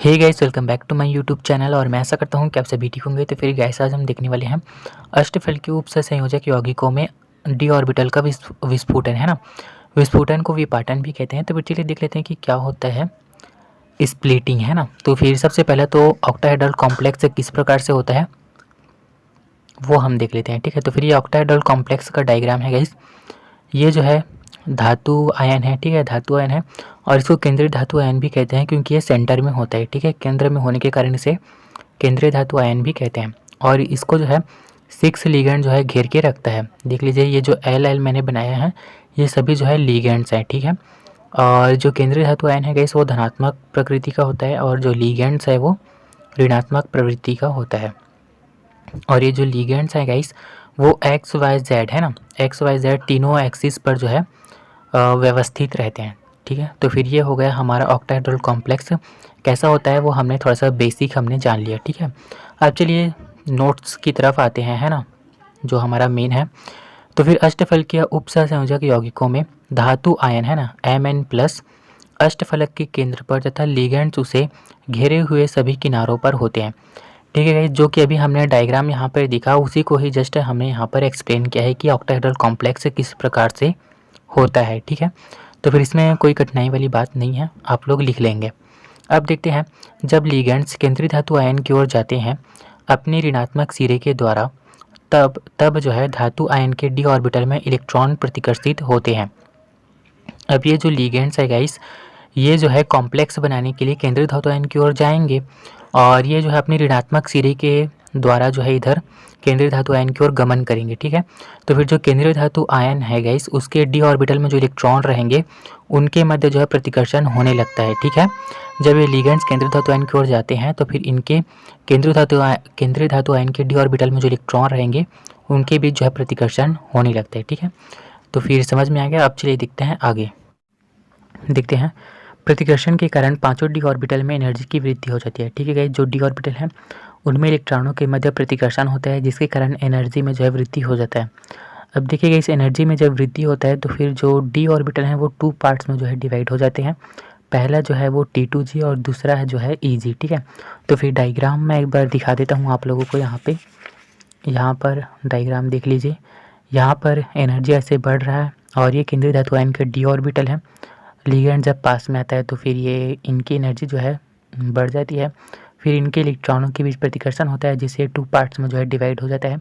Hey guys, welcome back to my YouTube channel. और मैं ऐसा करता हूं कि आप सभी ठीक होंगे। तो फिर गाइस, आज हम देखने वाले हैं अष्टफल के उपसंयोजक यौगिकों में डी ऑर्बिटल का विस्फोटन, है ना। विस्फोटन को विपाटन भी कहते हैं। तो फिर चलिए देख लेते हैं कि क्या होता है स्प्लिटिंग, है ना। तो फिर सबसे पहले तो ऑक्टाहेड्रल कॉम्प्लेक्स किस प्रकार से होता है वो हम देख लेते हैं, ठीक है। तो फिर ये ऑक्टाहेड्रल कॉम्प्लेक्स का डायग्राम है गाइस। ये जो है धातु आयन है, ठीक है, धातु आयन है। और इसको केंद्रीय धातु आयन भी कहते हैं क्योंकि ये सेंटर में होता है, ठीक है। केंद्र में होने के कारण इसे केंद्रीय धातु आयन भी कहते हैं। और इसको जो है 6 लिगेंड जो है घेर के रखता है। देख लीजिए, ये जो एल मैंने बनाया है ये सभी जो है लिगेंड्स हैं, ठीक है। और जो केंद्रीय धातु आयन है गाइस वो धनात्मक प्रकृति का होता है और जो लिगेंड्स है वो ऋणात्मक प्रवृत्ति का होता है। और ये जो लिगेंड्स है गाइस वो एक्स वाई जेड, है ना, एक्स वाई जेड तीनों एक्सिस पर जो है व्यवस्थित रहते हैं, ठीक है। तो फिर ये हो गया हमारा ऑक्टाहेड्रल कॉम्प्लेक्स कैसा होता है वो हमने थोड़ा सा बेसिक हमने जान लिया, ठीक है। अब चलिए नोट्स की तरफ आते हैं, है ना, जो हमारा मेन है। तो फिर अष्टफल के उपसंयोजक यौगिकों में धातु आयन, है ना, Mn+ अष्टफलक के केंद्र पर तथा लिगेंड्स उसे घेरे हुए सभी किनारों पर होते हैं, ठीक है गाइस। जो कि अभी हमने डायग्राम यहाँ पर दिखा उसी को ही जस्ट हमने यहाँ पर एक्सप्लेन किया है कि ऑक्टाहेड्रल कॉम्प्लेक्स किस प्रकार से होता है, ठीक है। तो फिर इसमें कोई कठिनाई वाली बात नहीं है, आप लोग लिख लेंगे। अब देखते हैं, जब लिगेंड्स केंद्रीय धातु आयन की ओर जाते हैं अपने ऋणात्मक सिरे के द्वारा, तब जो है धातु आयन के डी ऑर्बिटल में इलेक्ट्रॉन प्रतिकर्षित होते हैं। अब ये जो लिगेंड्स है गाइस ये जो है कॉम्प्लेक्स बनाने के लिए केंद्रीय धातु आयन की ओर जाएंगे और ये जो है अपनी ऋणात्मक सिरे के द्वारा जो है इधर केंद्रीय धातु आयन की ओर गमन करेंगे, ठीक है। तो फिर जो केंद्रीय धातु आयन है गाइस उसके डी ऑर्बिटल में जो इलेक्ट्रॉन रहेंगे उनके मध्य जो है प्रतिकर्षण होने लगता है, ठीक है। जब ये लिगेंड्स केंद्रीय धातु आयन की ओर जाते हैं तो फिर इनके केंद्रीय धातु आयन के डी ऑर्बिटल में जो इलेक्ट्रॉन रहेंगे उनके बीच जो है प्रतिकर्षण होने लगता है, ठीक है। तो फिर समझ में आ गया। अब चलिए देखते हैं आगे। देखते हैं प्रतिकर्षण के कारण पांचों डी ऑर्बिटल में एनर्जी की वृद्धि हो जाती है, ठीक है गाइस। जो डी ऑर्बिटल है उनमें इलेक्ट्रॉनों के मध्य प्रतिकर्षण होता है जिसके कारण एनर्जी में जो है वृद्धि हो जाता है। अब देखिएगा इस एनर्जी में जब वृद्धि होता है तो फिर जो डी ऑर्बिटल हैं वो 2 पार्ट्स में जो है डिवाइड हो जाते हैं। पहला जो है वो T2g और दूसरा है जो है EG, ठीक है। तो फिर डायग्राम में एक बार दिखा देता हूँ आप लोगों को। यहाँ पर डायग्राम देख लीजिए। यहाँ पर एनर्जी ऐसे बढ़ रहा है और ये केंद्रीय धातु आयन के डी ऑर्बिटल है। लिगेंड जब पास में आता है तो फिर ये इनकी एनर्जी जो है बढ़ जाती है। फिर इनके इलेक्ट्रॉनों के बीच प्रतिकर्षण होता है जिससे 2 पार्ट्स में जो है डिवाइड हो जाता है।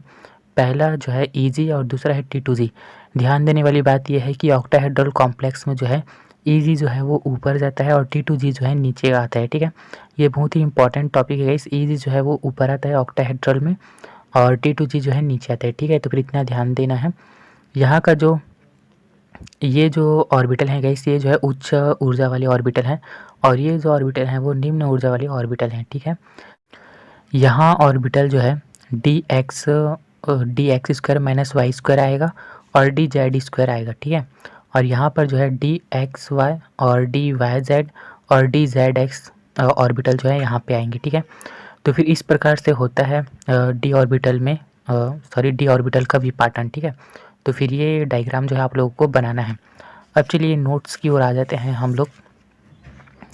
पहला जो है EG और दूसरा है T2g। ध्यान देने वाली बात यह है कि ऑक्टाहेड्रल कॉम्प्लेक्स में जो है EG जो है वो ऊपर जाता है और T2g जो है नीचे आता है, ठीक है। ये बहुत ही इंपॉर्टेंट टॉपिक है इस EG जो है वो ऊपर आता है ऑक्टाहेड्रल में और T2g जो है नीचे आता है, ठीक है। तो फिर इतना ध्यान देना है। यहाँ का जो ये जो ऑर्बिटल है गाइस ये जो है उच्च ऊर्जा वाले ऑर्बिटल है और ये जो ऑर्बिटल है वो निम्न ऊर्जा वाले ऑर्बिटल है, ठीक है। यहाँ ऑर्बिटल जो है dx² - y² आएगा और dz² आएगा, ठीक है। और यहाँ पर जो है dxy और dyz और dzx ऑर्बिटल जो है यहाँ पे आएंगे, ठीक है। तो फिर इस प्रकार से होता है डी ऑर्बिटल का विपाटन, ठीक है। तो फिर ये डायग्राम जो है आप लोगों को बनाना है। अब चलिए नोट्स की ओर आ जाते हैं हम लोग।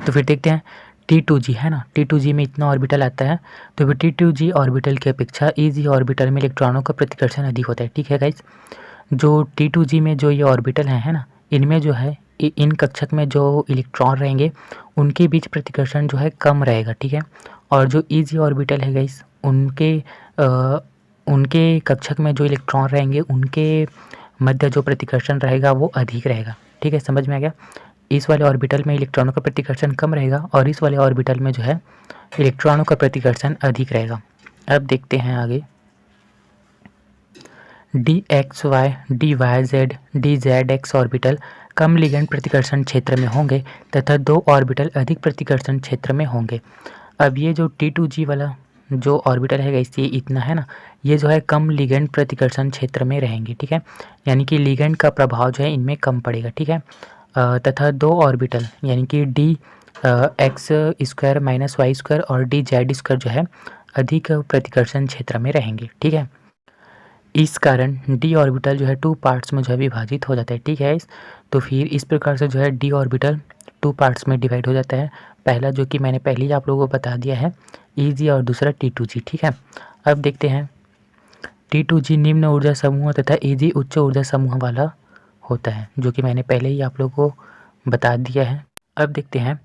तो फिर देखते हैं T2g, है ना, T2g में इतना ऑर्बिटल आता है। तो फिर T2g ऑर्बिटल की अपेक्षा EG ऑर्बिटल में इलेक्ट्रॉनों का प्रतिकर्षण अधिक होता है, ठीक है गाइस। जो T2g में जो ये ऑर्बिटल है ना, इनमें जो है इन कक्षक में जो इलेक्ट्रॉन रहेंगे उनके बीच प्रतिकर्षण जो है कम रहेगा, ठीक है। और जो EG ऑर्बिटल है गाइस उनके कक्षक में जो इलेक्ट्रॉन रहेंगे उनके मध्य जो प्रतिकर्षण रहेगा वो अधिक रहेगा, ठीक है। समझ में आ गया। इस वाले ऑर्बिटल में इलेक्ट्रॉनों का प्रतिकर्षण कम रहेगा और इस वाले ऑर्बिटल में जो है इलेक्ट्रॉनों का प्रतिकर्षण अधिक रहेगा। अब देखते हैं आगे। dxy, dyz, dzx ऑर्बिटल कम लिगेंड प्रतिकर्षण क्षेत्र में होंगे तथा 2 ऑर्बिटल अधिक प्रतिकर्षण क्षेत्र में होंगे। अब ये जो T2g वाला जो ऑर्बिटल है ये इतना है ना, ये जो है कम लिगेंड प्रतिकर्षण क्षेत्र में रहेंगे, ठीक है। यानी कि लिगेंड का प्रभाव जो है इनमें कम पड़ेगा, ठीक है। तथा 2 ऑर्बिटल यानी कि dx² - y² और dz² जो है अधिक प्रतिकर्षण क्षेत्र में रहेंगे, ठीक है। इस कारण डी ऑर्बिटल जो है 2 पार्ट्स में जो है विभाजित हो जाता है, ठीक है। तो फिर इस प्रकार से जो है डी ऑर्बिटल 2 पार्ट्स में डिवाइड हो जाता है। पहला जो कि मैंने पहले ही आप लोगों को बता दिया है Eg और दूसरा T2G, ठीक है। अब देखते हैं T2G निम्न ऊर्जा समूह तथा Eg उच्च ऊर्जा समूह वाला होता है, जो कि मैंने पहले ही आप लोगों को बता दिया है। अब देखते हैं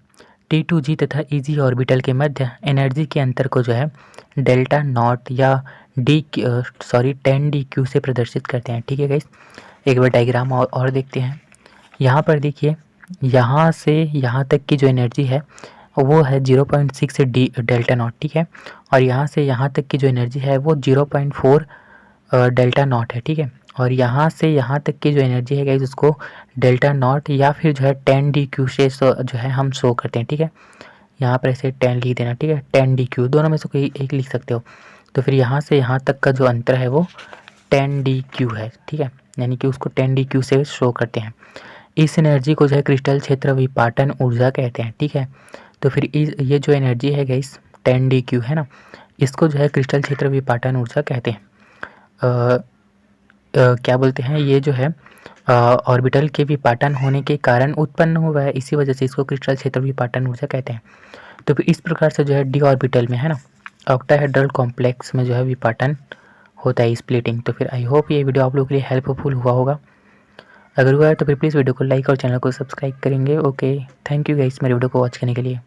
T2G तथा Eg ऑर्बिटल के मध्य एनर्जी के अंतर को जो है डेल्टा नॉट या 10dq से प्रदर्शित करते हैं, ठीक है गाइस। एक बार डायग्राम और देखते हैं। यहाँ पर देखिए, यहाँ से यहाँ तक की जो एनर्जी है वो है 0.6 डी डेल्टा नॉट, ठीक है। और यहाँ से यहाँ तक की जो एनर्जी है वो 0.4 डेल्टा नॉट है, ठीक है। और यहाँ से यहाँ तक की जो एनर्जी है गाइस उसको डेल्टा नॉट या फिर जो है 10dq से जो है हम शो करते हैं, ठीक है। यहाँ पर ऐसे 10 लिख देना, ठीक है। 10dq दोनों में से कोई एक लिख सकते हो। तो फिर यहाँ से यहाँ तक का जो अंतर है वो 10dq है, ठीक है। यानी कि उसको 10dq से शो करते हैं। इस एनर्जी को जो है क्रिस्टल क्षेत्र विपाटन ऊर्जा कहते हैं, ठीक है। तो फिर ये जो एनर्जी है गाइस 10dq है ना, इसको जो है क्रिस्टल क्षेत्र विपाटन ऊर्जा कहते हैं। क्या बोलते हैं, ये जो है ऑर्बिटल के विपाटन होने के कारण उत्पन्न हुआ है, इसी वजह से इसको क्रिस्टल क्षेत्र विपाटन ऊर्जा कहते हैं। तो फिर इस प्रकार से जो है डी ऑर्बिटल में है ना ऑक्टाहेड्रल कॉम्प्लेक्स में जो है विपाटन होता है, स्प्लिटिंग। तो फिर आई होप ये वीडियो आप लोगों के लिए हेल्पफुल हुआ होगा। अगर हुआ है तो फिर प्लीज़ वीडियो को लाइक और चैनल को सब्सक्राइब करेंगे। ओके, थैंक यू गाइस मेरे वीडियो को वॉच करने के लिए।